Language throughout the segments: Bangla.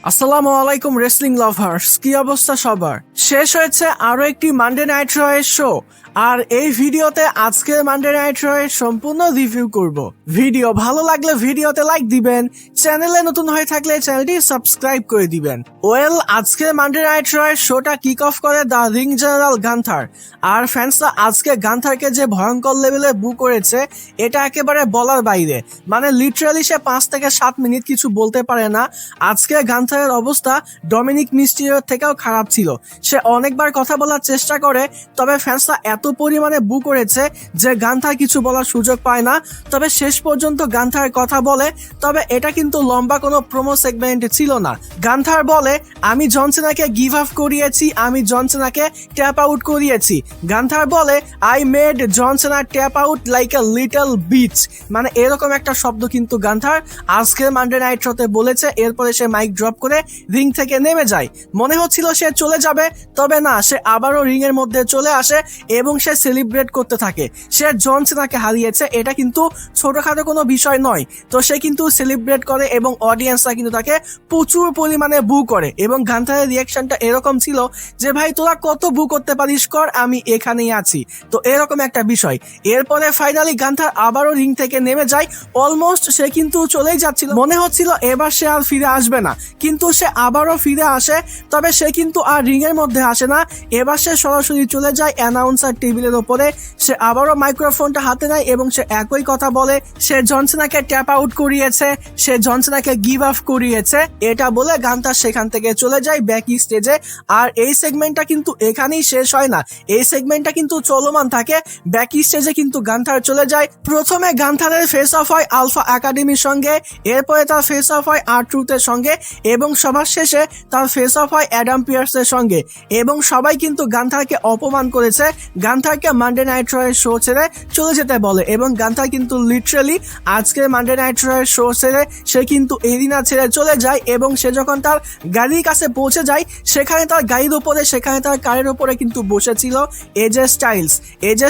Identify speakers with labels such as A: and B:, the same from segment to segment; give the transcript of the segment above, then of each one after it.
A: আসসালামু আলাইকুম রেসলিং লাভার্স, কি অবস্থা সবার? শেষ হয়েছে আরো একটি মানডে নাইট র এর শো, আর এই ভিডিওতে আজকের মানডে নাইট র এর সম্পূর্ণ রিভিউ করব। ভিডিও ভালো লাগলে ভিডিওতে লাইক দিবেন, চ্যানেলে নতুন হয়ে থাকলে চ্যানেলটি সাবস্ক্রাইব করে দিবেন। ওয়েল, আজকের মানডে নাইট র এর শোটা কিক অফ করে দ্য রিং জেনারেল গান্থার। আর ফ্যান্সরা আজকে গান্থারকে যে ভয়ঙ্কর লেভেলে বু করেছে এটা একেবারে বলার বাইরে। মানে লিটারালি সে 5 থেকে 7 মিনিট কিছু বলতে পারে না। আজকে গান্থারের অবস্থা ডমিনিক মিস্টিরিওর থেকেও খারাপ ছিল। সে অনেকবার কথা বলার চেষ্টা করে, তবে ফ্যান্সরা এত পরিমাণে বু করেছে যে গান্থার কিছু বলার সুযোগ পায় না। তবে শেষ পর্যন্ত গান্থার কথা বলে, তবে এটা কিন্তু লম্বা কোনো প্রোমো সেগমেন্ট ছিল না। গান্থার বলে, আমি জন সিনাকে গিভ আপ করিয়েছি, আমি জন সিনাকে ট্যাপ আউট করিয়েছি। গান্থার বলে, I made John Cena tap out like a little bitch. মানে এরকম একটা শব্দ কিন্তু গান্থার আজকের মানডে নাইট শোতে বলেছে। এরপরে সে মাইক ড্রপ করে রিং থেকে নেমে যায়। মনে হচ্ছিল সে চলে যাবে, তবে না, সে আবারও রিং এর মধ্যে চলে আসে এবং সে সেলিব্রেট করতে থাকে। সে জন সিনাকে হারিয়েছে, এটা কিন্তু ছোটখাটো কোনো বিষয় নয়। তো সে কিন্তু সেলিব্রেট করে এবং অডিয়েন্সরা কিন্তু তাকে প্রচুর পরিমাণে বু করে। এবং গান্থারের রিয়াকশনটা এরকম ছিল যে, ভাই তোরা কত বু করতে পারিস কর, আমি এখানেই আছি। তো এরকম একটা বিষয়। এরপরে ফাইনালি গান্থার আবারও রিং থেকে নেমে যায়। অলমোস্ট সে কিন্তু চলেই যাচ্ছিল, মনে হচ্ছিল এবার সে আর ফিরে আসবে না, কিন্তু সে আবারও ফিরে আসে। তবে সে কিন্তু আর রিং এর মধ্যে আসে না, এবার সে সরাসরি চলে যায় অ্যানাউন্সার টেবিলের উপরে। সে আবারও মাইক্রোফোনটা হাতে নেয় এবং সে একই কথা বলে, সে জন সিনাকে ট্যাপ আউট করিয়েছে, সে জন সিনাকে গিভ আপ করিয়েছে। এটা বলে গান্থার সেখান থেকে চলে যায় ব্যাক স্টেজে। আর এই সেগমেন্টটা কিন্তু এখানেই শেষ হয় না, এই সেগমেন্টটা কিন্তু চলমান থাকে। ব্যাক স্টেজে কিন্তু গান্থার চলে যায়। প্রথমে গান্থারের ফেস অফ হয় আলফা একাডেমির সঙ্গে, এরপরে তার ফেস অফ হয় R-Truth-এর সঙ্গে, এবং সবার শেষে তার ফেস অফ হয় অ্যাডাম পিয়ার্সের সঙ্গে। এবং সবাই কিন্তু গান্থারকে অপমান করেছে, গান্থারকে মানডে নাইট র এর শো ছেড়ে চলে যেতে বলে। এবং গান্থার কিন্তু লিটারালি আজকের মানডে নাইট র এর শো ছেড়ে সে কিন্তু এরিনা ছেড়ে চলে যায়। এবং সে যখন তার গাড়ির কাছে পৌঁছে যায়, সেখানে তার গাড়ির উপরে, সেখানে তার কারের উপরে কিন্তু বসেছিল এজে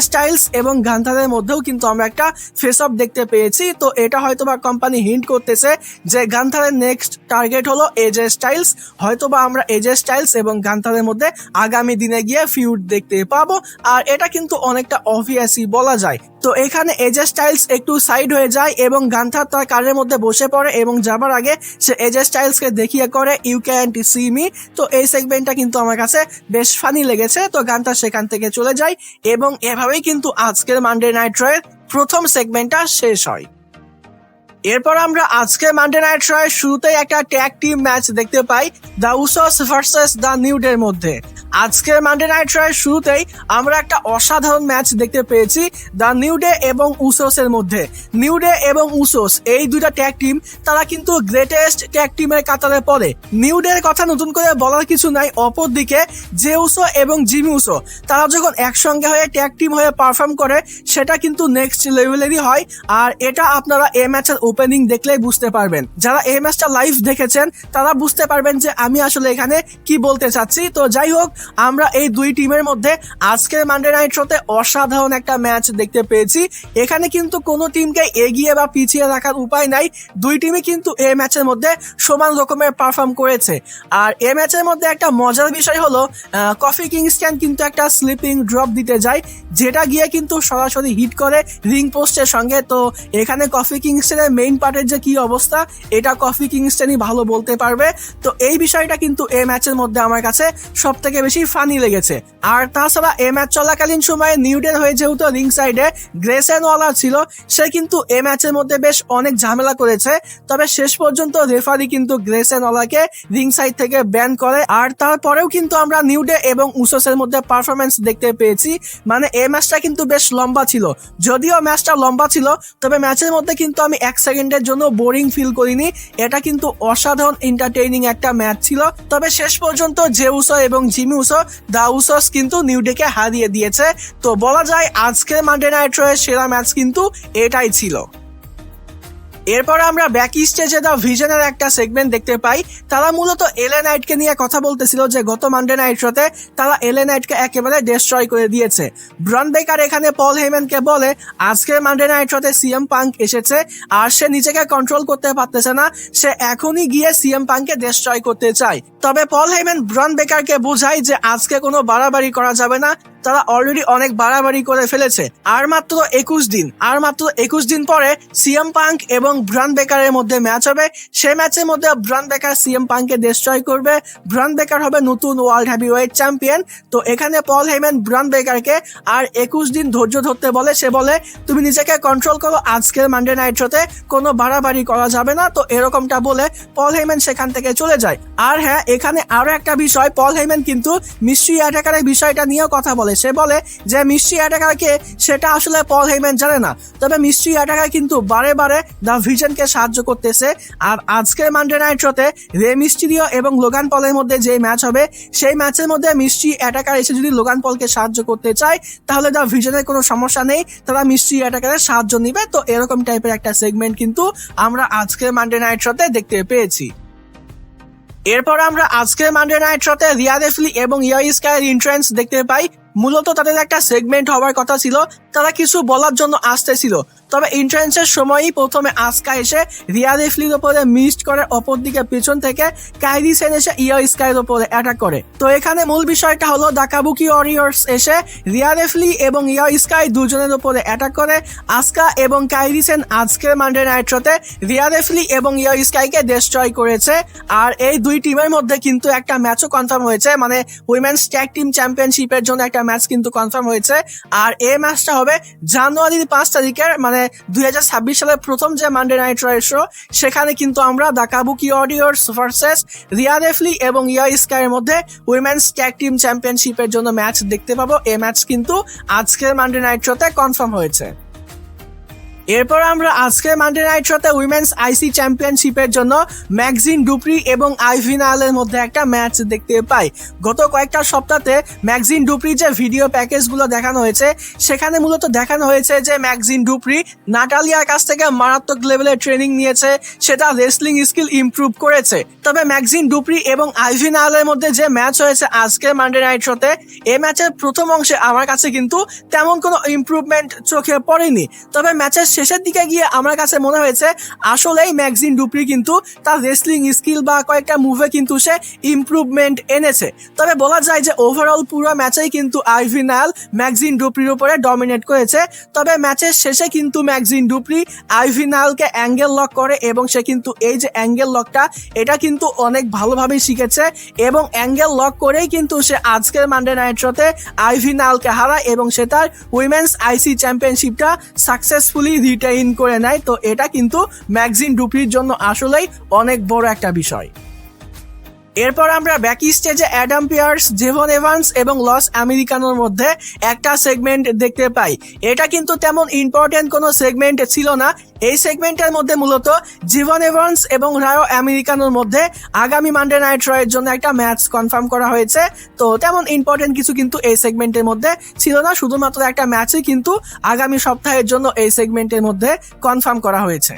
A: স্টাইলস এবং গান্থারের মধ্যেও কিন্তু আমরা একটা ফেস অফ দেখতে পেয়েছি। তো এটা হয়তোবা কোম্পানি হিন্ট করতেছে যে গান্থারের নেক্সট টার্গেট হলো এজে স্টাইলস। হয়তোবা আমরা এজে স্টাইলস এবং গান্থারের মধ্যে আগামী দিনে গিয়ে ফিউড দেখতে পাবো। আর এটা কিন্তু অনেকটা অবভিয়াসই বলা যায়। তো এখানে এজে স্টাইলস একটু সাইড হয়ে যায় এবং গান্থার তার কারের মধ্যে বসে পড়ে এবং যাবার আগে সে এজে স্টাইলসকে দেখিয়ে করে, ইউ ক্যান্ট সি মি। তো এই সেগমেন্টটা কিন্তু আমার কাছে বেশ ফানি লেগেছে। তো গান্থার সেখান থেকে চলে যায় এবং এভাবেই কিন্তু আজকের মানডে নাইট র এর প্রথম সেগমেন্টটা শেষ হয়। এরপর আমরা আজকে মানডে নাইট র এর শুরুতেই একটা ট্যাগ টিম ম্যাচ দেখতে পাই the Usos versus the New Day এর মধ্যে। আজকের মানডে নাইট র এর শুরুতেই আমরা একটা অসাধারণ ম্যাচ দেখতে পেয়েছি দ্য নিউ ডে এবং উসোস এর মধ্যে। নিউ ডে এবং উসোস এই দুইটা ট্যাগ টিম, তারা কিন্তু গ্রেটেস্ট ট্যাগ টিমের কাতারে পড়ে। নিউ ডে এর কথা নতুন করে বলার কিছু নাই। অপরদিকে জে উসো এবং জিমি উসো, তারা যখন একসঙ্গে হয়ে ট্যাগ টিম হয়ে পারফর্ম করে, সেটা কিন্তু নেক্সট লেভেলেরই হয়। আর এটা আপনারা এই ম্যাচের ওপেনিং দেখলেই বুঝতে পারবেন। যারা এই ম্যাচটা লাইভ দেখেছেন তারা বুঝতে পারবেন যে আমি আসলে এখানে কি বলতে চাচ্ছি। তো যাই হোক, আমরা এই দুই টিমের মধ্যে আজকের মানডে নাইট শোতে অসাধারণ একটা ম্যাচ দেখতে পেয়েছি। এখানে কিন্তু কোনো টিমকে এগিয়ে বা পিছিয়ে রাখার উপায় নাই। দুই টিমই কিন্তু এই ম্যাচের মধ্যে সমান রকমের পারফর্ম করেছে। আর এই ম্যাচের মধ্যে একটা মজার বিষয় হলো, কফি কিংস্টন কিন্তু একটা স্লিপিং ড্রপ দিতে যায়, যেটা গিয়ে কিন্তু সরাসরি হিট করে রিং পোস্টের সঙ্গে। তো এখানে কফি কিংস্টনের মেইন পার্টের যে কি অবস্থা, এটা কফি কিংস্টনই ভালো বলতে পারবে। তো এই বিষয়টা কিন্তু এই ম্যাচের মধ্যে আমার কাছে সব থেকে বেশি ফানি লেগেছে। আর তাছাড়া এই ম্যাচ চলাকালীন সময়ে নিউডের হয়ে যেহেতু রিং সাইডে গ্রেসন ওয়ালার ছিল, সে কিন্তু এই ম্যাচের মধ্যে বেশ অনেক ঝামেলা করেছে। তবে শেষ পর্যন্ত রেফারি কিন্তু গ্রেসন ওয়ালাকে রিং সাইড থেকে ব্যান করে। আর তারপরেও কিন্তু আমরা নিউডে এবং উসোসের মধ্যে পারফরমেন্স দেখতে পেয়েছি। মানে এই ম্যাচটা কিন্তু বেশ লম্বা ছিল। যদিও ম্যাচটা লম্বা ছিল, তবে ম্যাচের মধ্যে কিন্তু আমি 1 সেকেন্ডের জন্য বোরিং ফিল করিনি। এটা কিন্তু অসাধারণ এন্টারটেইনিং একটা ম্যাচ ছিল। তবে শেষ পর্যন্ত জে উসো এবং জিমি উসো, দ্য উসোস কিন্তু নিউ ডেকে হারিয়ে দিয়েছে। তো বলা যায় আজকের মানডে নাইট র এর সেরা ম্যাচ কিন্তু এটাই ছিল। এরপর আমরা ব্যাক স্টেজে দ্য ভিশনের একটা সেগমেন্ট দেখতে পাই। তারা মূলত এলএ নাইটকে নিয়ে কথা বলতেছিল যে গত মানডে নাইট শোতে তারা এলএ নাইটকে একেবারে ডিস্ট্রয় করে দিয়েছে। ব্রন বেকার এখানে পল হেইম্যানকে বলে আজকের মানডে নাইট শোতে সিএম পাঙ্ক এসেছে আর সে নিজেকে কন্ট্রোল করতে পারতেছে না, সে এখনই গিয়ে সিএম পাঙ্ককে ডিস্ট্রয় করতে চায়। তবে পল হেইম্যান ব্রন বেকারকে বোঝায় যে আজকে কোনো বাড়াবাড়ি করা যাবে না, তারা অলরেডি অনেক বাড়াবাড়ি করে ফেলেছে। আর মাত্র 21 দিন পরে সিএম পাঙ্ক এবং ব্রন বেকারের মধ্যে ম্যাচ হবে। সেই ম্যাচের মধ্যে ব্রন বেকার সিএম পাঙ্ককে ডিস্ট্রয় করবে, ব্রন বেকার হবে নতুন ওয়ার্ল্ড হেভিওয়েট চ্যাম্পিয়ন। তো এখানে পল হেইম্যান ব্রন বেকারকে আর 21 দিন ধৈর্য ধরতে বলে। সে বলে তুমি নিজেকে কন্ট্রোল করো, আজকের মানডে নাইট শোতে কোনো বাড়াবাড়ি করা যাবে না। তো এরকমটা বলে পল হেইম্যান সেখান থেকে চলে যায়। আর হ্যাঁ, এখানে আরো একটা বিষয়, পল হেইম্যান কিন্তু মিস্ট্রি অ্যাটাকারের বিষয়টা নিয়েও কথা বলে। সে বলে যে মিস্ট্রি অ্যাটাকারকে সেটা আসলে পল হেইম্যান জানে না, তবে মিস্ট্রি অ্যাটাকার কিন্তু বারে বারে দ্য ভিশনকে সাহায্য করতেছে। আর আজকের মানডে নাইট শোতে রে মিস্টিরিও এবং লোগান পলের মধ্যে যে ম্যাচ হবে সেই ম্যাচের মধ্যে মিস্ট্রি অ্যাটাকার এসে যদি লোগান পলকে সাহায্য করতে চায় তাহলে দ্য ভিশনের কোনো সমস্যা নেই, তারা মিস্ট্রি অ্যাটাকারের সাহায্য নিবে। তো এরকম টাইপের একটা সেগমেন্ট কিন্তু আমরা আজকের মানডে নাইট শোতে দেখতে পেয়েছি। এরপর আমরা আজকের মানডে নাইট শোতে রিয়া রিপ্লি এবং ইয়ো স্কাইয়ের এন্ট্রান্স দেখতে পাই। মূলত তাদের একটা সেগমেন্ট হওয়ার কথা ছিল, তারা কিছু বলার জন্য আসতেছিল, তবে এন্ট্রান্সের সময়ই প্রথমে আসকা এসে রিয়া রিপ্লির উপরে মিস্ট করে, অপরদিকে পেছন থেকে কাইরি সেন এসে ইয়ো স্কাইয়ের উপরে অ্যাটাক করে। তো এখানে মূল বিষয়টা হলো দ্য কাবুকি ওয়ারিয়র্স এসে রিয়া রিপ্লি এবং ইয়ো স্কাই দুজনের উপরে অ্যাটাক করে। আসকা এবং কাইরি সেন আজকের মানডে নাইট শোতে রিয়া রিপ্লি এবং ইয়ো স্কাইকে ডিস্ট্রয় করেছে। আর এই দুই টিমের মধ্যে কিন্তু একটা ম্যাচও কনফার্ম হয়েছে, মানে উইমেন্স ট্যাগ টিম চ্যাম্পিয়নশিপের জন্য একটা ম্যাচ কিন্তু কনফার্ম হয়েছে। আর এই ম্যাচটা হবে জানুয়ারির 5 তারিখের, মানে 2026 সালের প্রথম যে মানডে নাইট শো, সেখানে কিন্তু আমরা the Kabuki Warriors versus Rhea Ripley এবং ইয়ো স্কাইয়ের মধ্যে উইমেন্স ট্যাগ টিম চ্যাম্পিয়নশিপের জন্য ম্যাচ দেখতে পাবো। এই ম্যাচ কিন্তু আজকের মানডে নাইট শোতে কনফার্ম হয়েছে। এরপর আমরা আজকের মানডে নাইট শোতে উইমেন্স আইসি চ্যাম্পিয়নশিপের জন্য ম্যাগজিন ডুপ্রি এবং আইভি নায়ালের মধ্যে একটা ম্যাচ দেখতে পাই। গত কয়েকটা সপ্তাহে ম্যাগজিন ডুপ্রি যে ভিডিও প্যাকেজগুলো দেখানো হয়েছে সেখানে মূলত দেখানো হয়েছে যে ম্যাগজিন ডুপ্রি নাটালিয়ার কাছ থেকে মারাত্মক লেভেলের ট্রেনিং নিয়েছে, সেটা রেসলিং স্কিল ইমপ্রুভ করেছে। তবে ম্যাগজিন ডুপ্রি এবং আইভি নায়ালের মধ্যে যে ম্যাচ হয়েছে আজকের মানডে নাইট শোতে, এই ম্যাচের প্রথম অংশে আমার কাছে কিন্তু তেমন কোনো ইমপ্রুভমেন্ট চোখে পড়েনি। তবে ম্যাচের শেষের দিকে গিয়ে আমার কাছে মনে হয়েছে আসলেই ম্যাগজিন ডুপ্রি কিন্তু তার রেসলিং স্কিল বা কয়েকটা মুভে কিন্তু সে ইমপ্রুভমেন্ট এনেছে। তবে বলা যায় যে ওভারঅল পুরো ম্যাচেই কিন্তু আইভি নায়াল ম্যাগজিন ডুপ্রির উপরে ডমিনেট করেছে। তবে ম্যাচের শেষে কিন্তু ম্যাগজিন ডুপ্রি আইভি নায়ালকে অ্যাঙ্গেল লক করে এবং সে কিন্তু এই যে অ্যাঙ্গেল লকটা এটা কিন্তু অনেক ভালোভাবেই শিখেছে এবং অ্যাঙ্গেল লক করেই কিন্তু সে আজকের মানডে নাইট শোতে আইভি নায়ালকে হারায় এবং সে তার উইমেন্স আইসি চ্যাম্পিয়নশিপটা সাকসেসফুলি রিটেইন করে নেয়। তো এটা কিন্তু ম্যাগজিন ডুপ্রির জন্য আসলেই অনেক বড় একটা বিষয়। এরপর আমরা ব্যাক স্টেজে অ্যাডাম পিয়ার্স, জেভন এভান্স এবং লস আমেরিকানোর মধ্যে একটা সেগমেন্ট দেখতে পাই। এটা কিন্তু তেমন ইম্পর্টেন্ট কোনো সেগমেন্ট ছিল না। এই সেগমেন্টের মধ্যে মূলত জেভন এভান্স এবং রায়ো আমেরিকানোর মধ্যে আগামী মানডে নাইট এর জন্য একটা ম্যাচ কনফার্ম করা হয়েছে। তো তেমন ইম্পর্টেন্ট কিছু কিন্তু এই সেগমেন্টের মধ্যে ছিল না, শুধুমাত্র একটা ম্যাচই কিন্তু আগামী সপ্তাহের জন্য এই সেগমেন্টের মধ্যে কনফার্ম করা হয়েছে।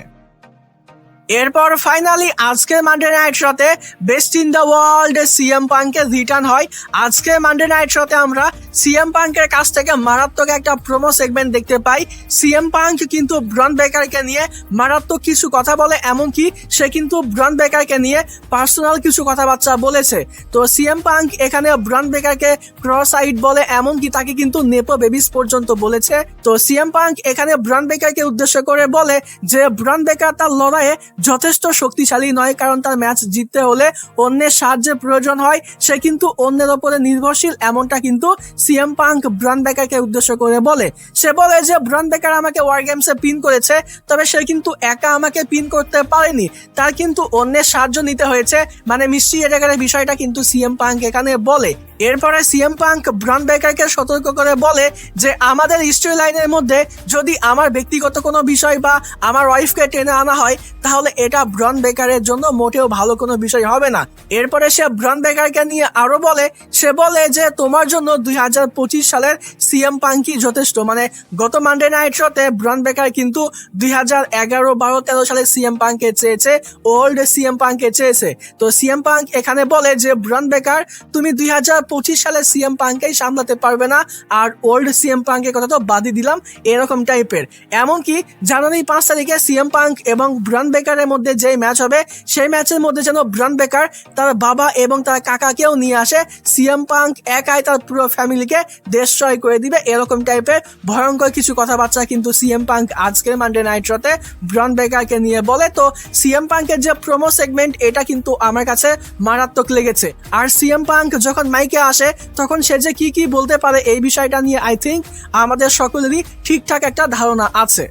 A: এরপর ফাইনালি আজকের মানডে নাইট শোতে best in the world CM পাঙ্কের রিটার্ন হয়। আজকের মানডে নাইট শোতে আমরা সিএম পাঙ্কের কাছ থেকে মারাত্মক একটা প্রোমো সেগমেন্ট দেখতে পাই। সিএম পাঙ্ক কিন্তু ব্রন বেকারকে নিয়ে মারাত্মক কিছু কথা বলে, এমনকি সে কিন্তু ব্রন বেকারকে নিয়ে পার্সোনাল কিছু কথাবার্তা বলেছে। তো সিএম পাঙ্ক এখানে ব্রন বেকারকে ক্রস আইড বলে, এমনকি তাকে কিন্তু নেপো বেবিস পর্যন্ত বলেছে। তো সিএম পাঙ্ক এখানে ব্রন বেকারকে উদ্দেশ্য করে বলে যে ব্রন বেকার তার লড়াইয়ে যথেষ্ট শক্তিশালী নয়, কারণ তার ম্যাচ জিততে হলে অন্যের সাহায্যের প্রয়োজন হয়, সে কিন্তু অন্যের ওপরে নির্ভরশীল, এমনটা কিন্তু সিএম পাঙ্ক ব্রন বেকারকে উদ্দেশ্য করে বলে। সে বলে যে ব্রন বেকার আমাকে ওয়ার গেমসে পিন করেছে, তবে সে কিন্তু একা আমাকে পিন করতে পারেনি, তার কিন্তু অন্যের সাহায্য নিতে হয়েছে, মানে মিস্ট্রি অ্যাটাকারের বিষয়টা কিন্তু সিএম পাঙ্ক এখানে বলে। এরপরে সিএম পাঙ্ক ব্রন বেকারকে সতর্ক করে বলে যে আমাদের স্টোরি লাইনের মধ্যে যদি আমার ব্যক্তিগত কোনো বিষয় বা আমার ওয়াইফকে টেনে আনা হয় তাহলে এটা ব্রন বেকারের জন্য মোটেও ভালো কোনো বিষয় হবে না। এরপরে সে ব্রন বেকারকে নিয়ে আরো বলে, সে বলে যে তোমার জন্য 2025 সালের সিএম পাঙ্কই যথেষ্ট। মানে গত মানডে নাইট শোতে ব্রন বেকার কিন্তু 2011, 12, 13 সালে সিএম পাঙ্কে চেয়েছে, ওল্ড সিএম পাঙ্কে চেয়েছে। তো সিএম পাঙ্ক এখানে বলে যে ব্রন বেকার তুমি 2025 সালে সিএম পাঙ্কেই সামলাতে পারবে না, আর ওল্ড সিএম পাঙ্কের কথা তো বাদই দিলাম, এরকম টাইপের। এমনকি জানুয়ারি 5 তারিখে সিএম পাঙ্ক এবং ব্রন বেকারের মধ্যে যে ম্যাচ হবে সেই ম্যাচের মধ্যে যেন ব্রন বেকার তার বাবা এবং তার কাকাকেও নিয়ে আসে, সিএম পাঙ্ক একাই তার পুরো ফ্যামিলিকে ডিস্ট্রয় করে দিবে, এরকম টাইপের ভয়ঙ্কর কিছু কথাবার্তা কিন্তু সিএম পাঙ্ক আজকের মানডে নাইট শোতে ব্রন বেকারকে নিয়ে বলে। তো সিএম পাঙ্কের যে প্রোমো সেগমেন্ট এটা কিন্তু আমার কাছে মারাত্মক লেগেছে। আর সিএম পাঙ্ক যখন মাইকে আসে তখন সে যে কি কি বলতে পারে এই বিষয়টা নিয়ে আই থিঙ্ক আমাদের সকলেরই ঠিকঠাক একটা ধারণা আছে।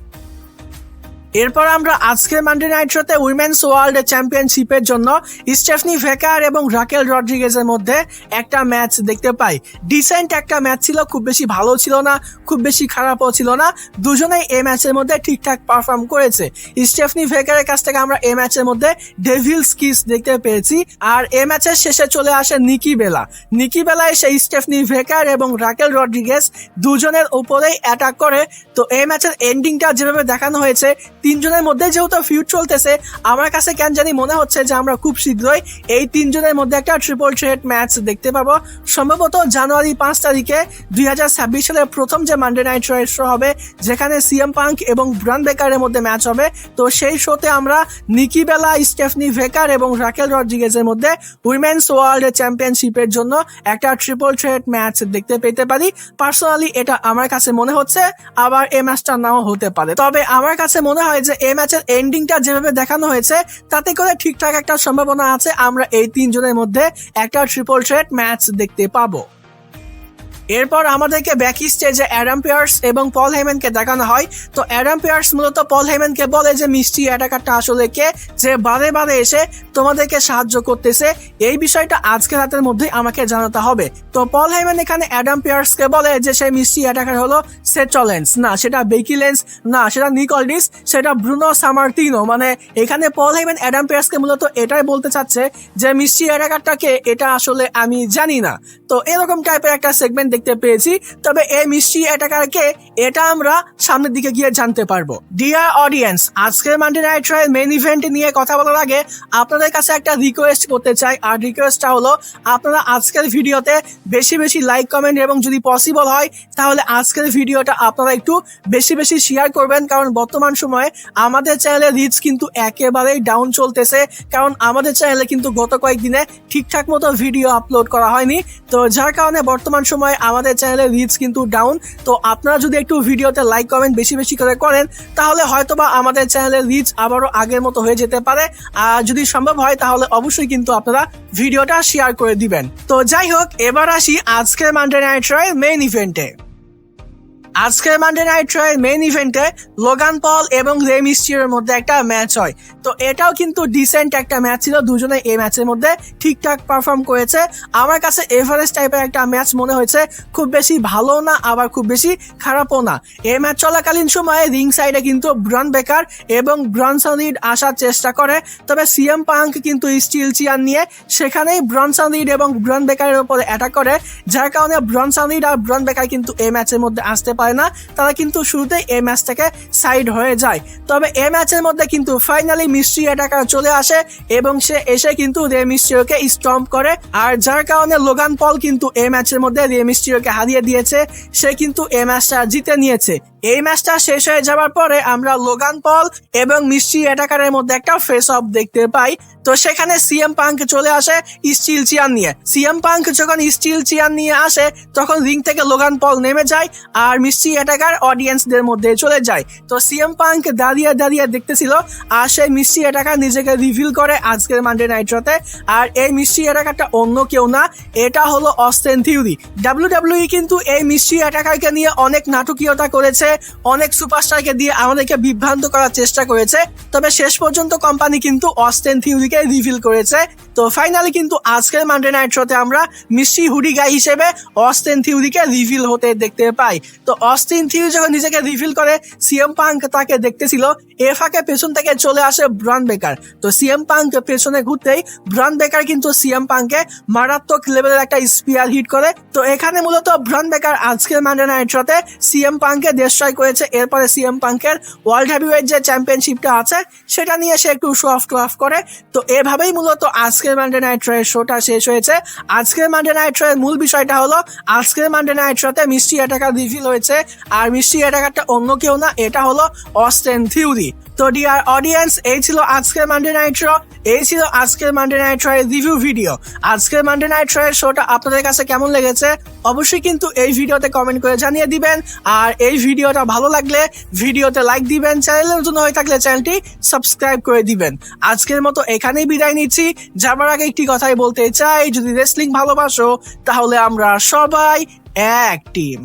A: এরপর আমরা আজকের মানডে নাইট শোতে উইমেন্স ওয়ার্ল্ড চ্যাম্পিয়নশিপের জন্য স্টেফনি ভেকার এবং রাকেল রড্রিগেজের মধ্যে একটা ম্যাচ দেখতে পাই। ডিসেন্ট একটা ম্যাচ ছিল, খুব বেশি ভালো ছিল না, খুব বেশি খারাপও ছিল না, দুজনেই এই ম্যাচের মধ্যে ঠিকঠাক পারফর্ম করেছে। স্টেফনি ভেকারের কাছ থেকে আমরা এই ম্যাচের মধ্যে ডেভিলস কিস দেখতে পেয়েছি। আর এই ম্যাচের শেষে চলে আসে নিকি বেলা। নিকি বেলা এসে স্টেফনি ভেকার এবং রাকেল রড্রিগেজ দুজনের উপরেই অ্যাটাক করে। তো এই ম্যাচের এন্ডিংটা যেভাবে দেখানো হয়েছে, তিনজনের মধ্যে যেহেতু ফিউড চলতেছে, আমার কাছে কেন জানি মনে হচ্ছে যে আমরা খুব শীঘ্রই এই তিনজনের মধ্যে একটা ট্রিপল থ্রেট ম্যাচ দেখতে পাবো। সম্ভবত জানুয়ারি 5 তারিখে 2026 সালের প্রথম যে মানডে নাইট শো হবে যেখানে সিএম পাঙ্ক এবং ব্রন বেকারের মধ্যে ম্যাচ হবে। তো সেই শোতে আমরা নিকি বেলা, স্টেফনি ভেকার এবং রাকেল রড্রিগেজের মধ্যে উইমেন্স ওয়ার্ল্ড চ্যাম্পিয়নশিপের জন্য একটা ট্রিপল থ্রেট ম্যাচ দেখতে পেতে পারি। পার্সোনালি এটা আমার কাছে মনে হচ্ছে, আবার এই ম্যাচটা নাও হতে পারে। তবে আমার কাছে মনে হয় যে এই ম্যাচের এন্ডিংটা যেভাবে দেখানো হয়েছে তাতে করে ঠিকঠাক একটা সম্ভাবনা আছে আমরা এই তিনজনের মধ্যে একটা ট্রিপল থ্রেট ম্যাচ দেখতে পাবো। এরপর আমাদেরকে ব্যাক স্টেজে অ্যাডাম পেয়ার্স এবং পল হেইম্যানকে দেখানো হয়। তো অ্যাডাম পেয়ার্স মূলত পল হেইম্যানকে বলে যে মিষ্টি অ্যাটাকারটা আসলে কে, যে বারে বারে এসে তোমাদেরকে সাহায্য করতেছে, এই বিষয়টা আজকে রাতের মধ্যেই আমাকে জানাতে হবে। তো পল হেইম্যান এখানে অ্যাডাম পেয়ার্সকে বলে যে সেই মিষ্টি অ্যাটাকার হলো সেথ রলিন্স, না সেটা বেকি লিঞ্চ, না সেটা নিক অল্ডিস, সেটা ব্রুনো সামার্তিনো। মানে এখানে পল হেইম্যান অ্যাডাম পেয়ার্সকে মূলত এটাই বলতে চাচ্ছে যে মিষ্টি অ্যাটাকারটাকে এটা আসলে আমি জানি না। তো এরকম টাইপের একটা সেগমেন্ট দেখতে পেয়েছি। তবে এই মিষ্টি অ্যাটাকারকে এটা আমরা সামনের দিকে গিয়ে জানতে পারবো। ডিয়ার অডিয়েন্স, আজকের মানডে নাইট শোয়ের মেইন ইভেন্ট নিয়ে কথা বলার আগে আপনাদের কাছে একটা রিকোয়েস্ট করতে চাই। আর রিকোয়েস্টটা হলো আপনারা আজকের ভিডিওতে বেশি বেশি লাইক, কমেন্ট এবং যদি পসিবল হয় তাহলে আজকের ভিডিওটা আপনারা একটু বেশি বেশি শেয়ার করবেন। কারণ বর্তমান সময়ে আমাদের চ্যানেলের রিচ কিন্তু একেবারেই ডাউন চলতেছে। কারণ আমাদের চ্যানেলে কিন্তু গত কয়েকদিনে ঠিকঠাক মতো ভিডিও আপলোড করা হয়নি। তো যার কারণে বর্তমান সময়ে আমাদের চ্যানেলের রিচ কিন্তু ডাউন। তো আপনারা যদি একটু ভিডিওতে লাইক, কমেন্ট বেশি বেশি করে করেন তাহলে হয়তোবা আমাদের চ্যানেলের রিচ আবারও আগের মতো হয়ে যেতে পারে। আর যদি সম্ভব হয় তাহলে অবশ্যই কিন্তু আপনারা ভিডিওটা শেয়ার করে দিবেন। তো যাই হোক, এবার আসি আজকের মানডে নাইট শোয়ের মেইন ইভেন্টে। আজকের মানডে নাইট শোয়ের মেইন ইভেন্টে লোগান পল এবং রে মিস্টিরিওর মধ্যে একটা ম্যাচ হয়। তো এটাও কিন্তু ডিসেন্ট একটা ম্যাচ ছিল, দুজনে এই ম্যাচের মধ্যে ঠিকঠাক পারফর্ম করেছে। আমার কাছে এভারেজ টাইপের একটা ম্যাচ মনে হয়েছে, খুব বেশি ভালো না আবার খুব বেশি খারাপও না। এই ম্যাচ চলাকালীন সময়ে রিং সাইডে কিন্তু ব্রন বেকার এবং ব্রনসন রিড আসার চেষ্টা করে। তবে সিএম পাঙ্ক কিন্তু স্টিল চেয়ার নিয়ে সেখানেই ব্রনসন রিড এবং ব্রন বেকারের উপরে অ্যাটাক করে, যার কারণে ব্রনসন রিড আর ব্রন বেকার কিন্তু এই ম্যাচের মধ্যে আসতে পারে না। তারা কিন্তু শুরুতেই এই ম্যাচ থেকে সাইড হয়ে যায়। তবে এই ম্যাচের মধ্যে কিন্তু ফাইনালি মিস্ট্রি অ্যাটাকার চলে আসে এবং সে এসে কিন্তু রে মিস্ট্রিওকে স্টম্প করে। আর যার কারণে লোগান পল কিন্তু এই ম্যাচের মধ্যে রে মিস্ট্রিওকে হারিয়ে দিয়েছে, সে কিন্তু এই ম্যাচটা জিতে নিয়েছে। এই ম্যাচটা শেষ হয়ে যাওয়ার পরে আমরা লোগান পল এবং মিস্ট্রি অ্যাটাকারের মধ্যে একটা ফেস অফ দেখতে পাই। তো সেখানে সিএম পাঙ্ক চলে আসে স্টিল চেয়ার নিয়ে। সিএম পাঙ্ক যখন স্টিল চেয়ার নিয়ে আসে তখন রিং থেকে লোগান পল নেমে যায় আর মিস্ট্রি অ্যাটাকার অডিয়েন্সদের মধ্যে চলে যায়। তো সিএম পাঙ্ক দাঁড়িয়ে দাঁড়িয়ে দেখতেছিল আর সেই মিস্ট্রি অ্যাটাকার নিজেকে রিভিল করে আজকের মানডে নাইট শোতে। আর এই মিস্ট্রি অ্যাটাকারটা অন্য কেউ না, এটা হলো অস্টিন থিওরি। ডাব্লিউডাব্লিউই কিন্তু এই মিস্ট্রি অ্যাটাকারকে নিয়ে অনেক নাটকীয়তা করেছে, অনেক সুপারস্টারকে দিয়ে আমাদেরকে বিভ্রান্ত করার চেষ্টা করেছে, তবে শেষ পর্যন্ত কোম্পানি কিন্তু অস্টিন থিওরিকে রিভিল করেছে। তো ফাইনালি কিন্তু আজকের মানডে নাইট শোতে আমরা মিস্ট্রি হুডি গাই হিসেবে অস্টিন থিওরিকে রিভিল হতে দেখতে পাই। তো অস্টিন থিওরি যখন নিজেকে রিভিল করে সিএম পাঙ্ক তাকে দেখতেছিল, এ ফাঁকে পেছন থেকে চলে আসে ব্রন বেকার। তো সিএম পাঙ্ক পেছনে ঘুরতেই ব্রন বেকার কিন্তু সিএম পাঙ্কে মারাত্মক লেভেলের একটা স্পিয়ার হিট করে। তো এখানে মূলত ব্রন বেকার আজকের মানডে নাইট শোতে সিএম পাঙ্কে ডিস্ট্রয় করেছে। এরপরে সিএম পাঙ্কের ওয়ার্ল্ড হেভিওয়েট যে চ্যাম্পিয়নশিপটা আছে সেটা নিয়ে সে একটু শো অফ করে। তো এভাবেই মূলত আজকের মানডে নাইট শোয়ের শোটা শেষ হয়েছে। আজকের মানডে নাইট শোয়ের মূল বিষয়টা হলো আজকের মানডে নাইট শোতে মিস্ট্রি অ্যাটাকার রিভিল হয়েছে, আর মিস্ট্রি অ্যাটাকারটা অন্য কেউ না, এটা হলো অস্টিন থিওরি। তো ডিয়ার অডিয়েন্স, এই ছিল আজকের মানডে নাইট শো, এই ছিল আজকের মানডে নাইট শো এর রিভিউ ভিডিও। আজকের মানডে নাইট শো এর শোটা আপনাদের কাছে কেমন লেগেছে অবশ্যই কিন্তু এই ভিডিওতে কমেন্ট করে জানিয়ে দিবেন। আর এই ভিডিওটা ভালো লাগলে ভিডিওতে লাইক দিবেন, চ্যানেলে নতুন হয়ে থাকলে চ্যানেলটি সাবস্ক্রাইব করে দিবেন। আজকের মতো এখানেই বিদায় নিচ্ছি। যাবার আগে একটি কথাই বলতে চাই, যদি রেসলিং ভালোবাসো তাহলে আমরা সবাই এক টিম।